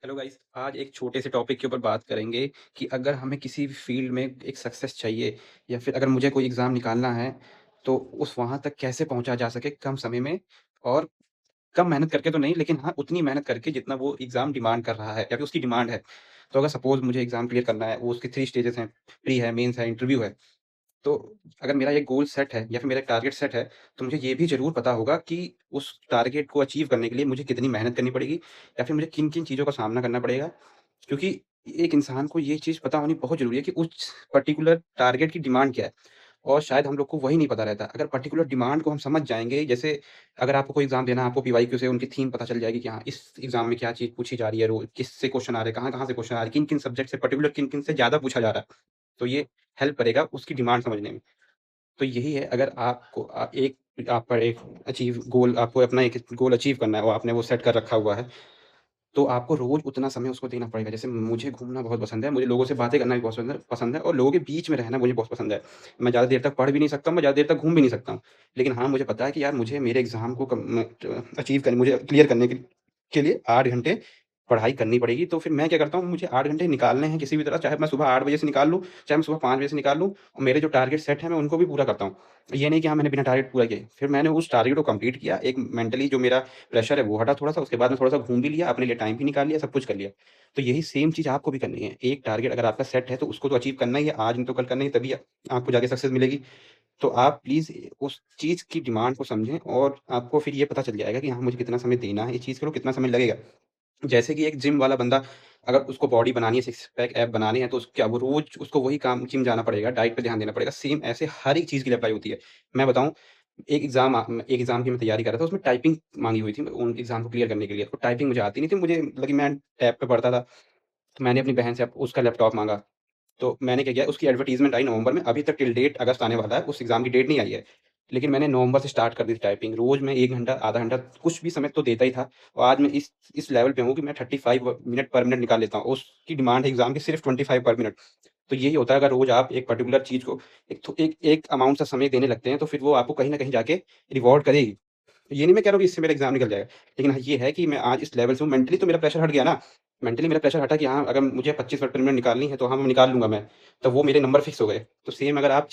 Hello guys, आज एक छोटे से टॉपिक के ऊपर बात करेंगे कि अगर हमें किसी भी फील्ड में एक सक्सेस चाहिए या फिर अगर मुझे कोई एग्ज़ाम निकालना है, तो उस वहाँ तक कैसे पहुँचा जा सके कम समय में और कम मेहनत करके तो नहीं, लेकिन हाँ, उतनी मेहनत करके जितना वो एग्ज़ाम डिमांड कर रहा है या फिर उसकी डिमांड है। तो अगर सपोज़ मुझे एग्ज़ाम क्लियर करना है, वो उसके 3 स्टेजेस हैं, प्री है, मेंस है, इंटरव्यू है। तो अगर मेरा ये गोल सेट है या फिर मेरा टारगेट सेट है, तो मुझे ये भी ज़रूर पता होगा कि उस टारगेट को अचीव करने के लिए मुझे कितनी मेहनत करनी पड़ेगी या फिर मुझे किन-किन चीज़ों का सामना करना पड़ेगा। क्योंकि एक इंसान को ये चीज़ पता होनी बहुत ज़रूरी है कि उस पर्टिकुलर टारगेट की डिमांड क्या है और शायद हम लोग को वही नहीं पता रहता। अगर पर्टिकुलर डिमांड को हम समझ जाएँगे, जैसे अगर आपको कोई एग्ज़ाम देना है, आपको पीवाईक्यू से उनकी थीम पता चल जाएगी कि हाँ, इस एग्ज़ाम में क्या चीज़ पूछी जा रही है, किससे क्वेश्चन आ रहे हैं, कहाँ-कहाँ से क्वेश्चन आ रहे हैं, किन-किन सब्जेक्ट से पर्टिकुलर किन-किन से ज़्यादा पूछा जा रहा है। तो ये हेल्प करेगा उसकी डिमांड समझने में। तो यही है, अगर आपको एक आपका एक अचीव गोल आपको अपना एक गोल अचीव करना है और आपने वो सेट कर रखा हुआ है, तो आपको रोज़ उतना समय उसको देना पड़ेगा। जैसे मुझे घूमना बहुत पसंद है, मुझे लोगों से बातें करना भी बहुत पसंद है और लोगों के बीच में रहना मुझे बहुत पसंद है। मैं ज़्यादा देर तक पढ़ भी नहीं सकता हूँ, मैं ज़्यादा देर तक घूम भी नहीं सकता हूँ। लेकिन हाँ, मुझे पता है कि यार मुझे मेरे एग्ज़ाम को अचीव करने मुझे क्लियर करने के लिए 8 घंटे पढ़ाई करनी पड़ेगी। तो फिर मैं क्या करता हूँ, मुझे 8 घंटे निकालने हैं किसी भी तरह, चाहे मैं सुबह 8 बजे से निकाल लूँ, चाहे मैं सुबह 5 बजे से निकाल लूँ और मेरे जो टारगेट सेट हैं, मैं उनको भी पूरा करता हूँ। ये नहीं कि हाँ, मैंने बिना टारगेट पूरा किए। फिर मैंने उस टारगेट को कंप्लीट किया, एक मेंटली जो मेरा प्रेशर है वो हटा थोड़ा-सा, उसके बाद में थोड़ा-सा घूम भी लिया, अपने लिए टाइम भी निकाल लिया, सब कुछ कर लिया। तो यही सेम चीज़ आपको भी करनी है। एक टारगेट अगर आपका सेट है, तो उसको तो अचीव करना ही है, आज नहीं तो कल करना ही है, तभी आपको जाके सक्सेस मिलेगी। तो आप प्लीज़ उस चीज़ की डिमांड को समझें और आपको फिर ये पता चल जाएगा कि हाँ, मुझे कितना समय देना है इस चीज़ के लिए, कितना समय लगेगा। जैसे कि एक जिम वाला बंदा, अगर उसको बॉडी बनानी है, सिक्स पैक ऐब बनाने हैं, तो क्या वो रोज़ उसको वही काम जिम जाना पड़ेगा, डाइट पे ध्यान देना पड़ेगा। सेम ऐसे हर एक चीज़ के लिए अप्लाई होती है। मैं बताऊँ, एक एग्ज़ाम की मैं तैयारी कर रहा था, उसमें टाइपिंग माँगी हुई थी उन एग्ज़ाम को क्लियर करने के लिए। तो टाइपिंग मुझे आती नहीं थी, मुझे लगी मैं टैब पे पढ़ता था। तो मैंने अपनी बहन से उसका लैपटॉप माँगा। तो मैंने क्या किया, उसकी एडवर्टाइज़मेंट आई नवंबर में, अभी तक टिल डेट अगस्त आने वाला है, उस एग्ज़ाम की डेट नहीं आई है। लेकिन मैंने नवंबर से स्टार्ट कर दी थी टाइपिंग, रोज़ मैं 1 घंटा, आधा घंटा कुछ भी समय तो देता ही था और आज मैं इस लेवल पे हूँ कि मैं 35 मिनट पर मिनट निकाल लेता हूँ। उसकी डिमांड है एग्ज़ाम की सिर्फ़ 25 पर मिनट। तो यही होता है, अगर रोज़ आप एक पर्टिकुलर चीज़ को एक अमाउंट सा समय देने लगते हैं, तो फिर वो आपको कहीं न कहीं जाके रिवॉर्ड करेगी। ये नहीं मैं कह रहा हूँ कि इससे मेरा एग्ज़ाम निकल जाएगा। लेकिन हाँ, ये है कि मैं आज इस लेवल से हूँ, मेंटली तो मेरा प्रेशर हट गया ना। मेंटली मेरा प्रेशर हटा कि हाँ, अगर मुझे 25 मिनट पर मिनट निकालनी है, तो हाँ, मैं निकाल लूँगा मैं। तो वो मेरे नंबर फिक्स हो गए। तो सेम अगर आप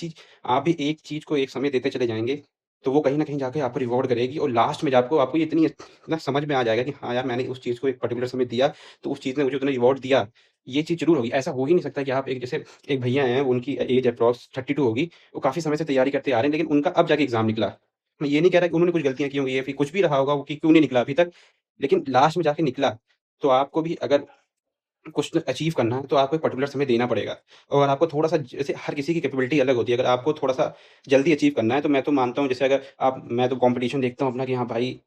भी एक चीज़ को एक समय देते चले जाएँगे, तो वो कहीं न कहीं जाके आपको रिवॉर्ड करेगी और लास्ट में जाके आपको ये इतना समझ में आ जाएगा कि हाँ यार, मैंने उस चीज़ को एक पर्टिकुलर समय दिया, तो उस चीज़ ने मुझे उतना रिवॉर्ड दिया। ये चीज़ ज़रूर होगी। ऐसा हो ही नहीं सकता कि आप एक भैया हैं, उनकी एज अप्रॉक्स 32 होगी, वो काफ़ी समय से तैयारी करते आ रहे हैं, लेकिन उनका अब जाके एग्ज़ाम निकला। मैं ये नहीं कह रहा कि उन्होंने कुछ गलतियाँ की होंगी या फिर कुछ भी रहा होगा वो कि क्यों नहीं निकला अभी तक, लेकिन लास्ट में जाके निकला। तो आपको भी अगर कुछ अचीव करना है, तो आपको एक पर्टिकुलर समय देना पड़ेगा और आपको थोड़ा-सा, जैसे हर किसी की कैपेबिलिटी अलग होती है। अगर आपको थोड़ा-सा जल्दी अचीव करना है, तो मैं तो मानता हूँ, जैसे अगर आप मैं तो कॉम्पिटिशन देखता हूँ अपना कि हाँ भाई,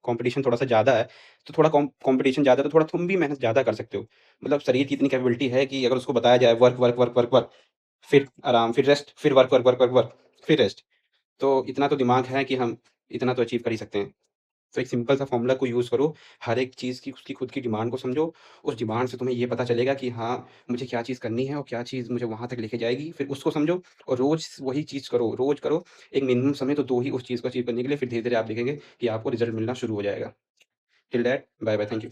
कॉम्पिटिशन थोड़ा-सा ज़्यादा है, तो थोड़ा कॉम्पिटिशन ज़्यादा है, तो थोड़ा तुम भी मेहनत ज़्यादा कर सकते हो। मतलब शरीर की इतनी कैपेबिलिटी है कि अगर उसको बताया जाए work, work, work, work, work, फिर आराम, फिर रेस्ट, फिर work, work, work, work, work, फिर रेस्ट। तो इतना तो दिमाग है कि हम इतना तो अचीव कर ही सकते हैं। तो एक सिंपल सा फ़ॉर्मूला को यूज़ करो, हर एक चीज़ की उसकी खुद की डिमांड को समझो, उस डिमांड से तुम्हें ये पता चलेगा कि हाँ, मुझे क्या चीज़ करनी है और क्या चीज़ मुझे वहाँ तक लेके जाएगी, फिर उसको समझो और रोज़ वही चीज़ करो, रोज़ करो। एक मिनिमम समय तो दो ही उस चीज़ को अचीव करने के लिए, फिर धीरे-धीरे आप देखेंगे कि आपको रिज़ल्ट मिलना शुरू हो जाएगा। Till that bye bye, thank you.